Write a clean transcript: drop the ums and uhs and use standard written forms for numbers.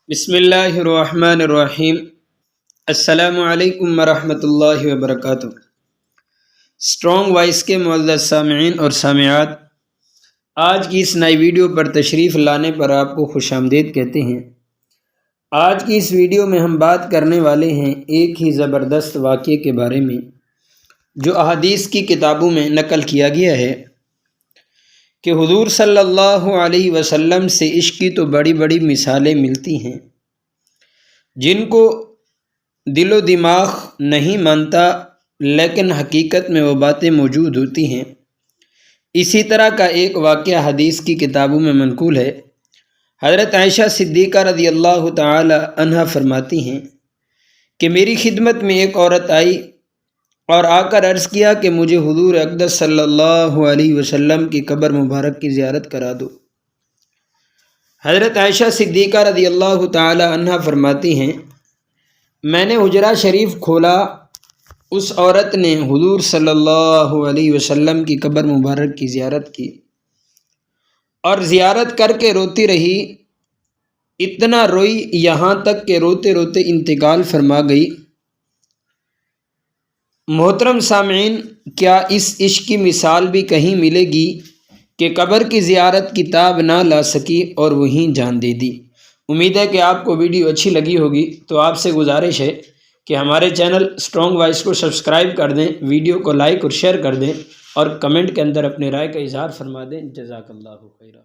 بسم اللہ الرحمن الرحیم۔ السلام علیکم ورحمۃ اللہ وبرکاتہ۔ اسٹرانگ وائس کے معزز سامعین اور سامعات، آج کی اس نئی ویڈیو پر تشریف لانے پر آپ کو خوش آمدید کہتے ہیں۔ آج کی اس ویڈیو میں ہم بات کرنے والے ہیں ایک ہی زبردست واقعے کے بارے میں جو احادیث کی کتابوں میں نقل کیا گیا ہے کہ حضور صلی اللہ علیہ وسلم سے عشق کی تو بڑی بڑی مثالیں ملتی ہیں جن کو دل و دماغ نہیں مانتا، لیکن حقیقت میں وہ باتیں موجود ہوتی ہیں۔ اسی طرح کا ایک واقعہ حدیث کی کتابوں میں منقول ہے۔ حضرت عائشہ صدیقہ رضی اللہ تعالی عنہا فرماتی ہیں کہ میری خدمت میں ایک عورت آئی اور آ کر عرض کیا کہ مجھے حضور اقدس صلی اللہ علیہ وسلم کی قبر مبارک کی زیارت کرا دو۔ حضرت عائشہ صدیقہ رضی اللہ تعالی عنہا فرماتی ہیں میں نے حجرہ شریف کھولا، اس عورت نے حضور صلی اللہ علیہ وسلم کی قبر مبارک کی زیارت کی اور زیارت کر کے روتی رہی، اتنا روئی یہاں تک کہ روتے روتے انتقال فرما گئی۔ محترم سامعین، کیا اس عشق کی مثال بھی کہیں ملے گی کہ قبر کی زیارت کی تاب نہ لا سکی اور وہیں جان دے دی؟ امید ہے کہ آپ کو ویڈیو اچھی لگی ہوگی، تو آپ سے گزارش ہے کہ ہمارے چینل اسٹرانگ وائس کو سبسکرائب کر دیں، ویڈیو کو لائک اور شیئر کر دیں اور کمنٹ کے اندر اپنے رائے کا اظہار فرما دیں۔ جزاک اللہ خیرہ۔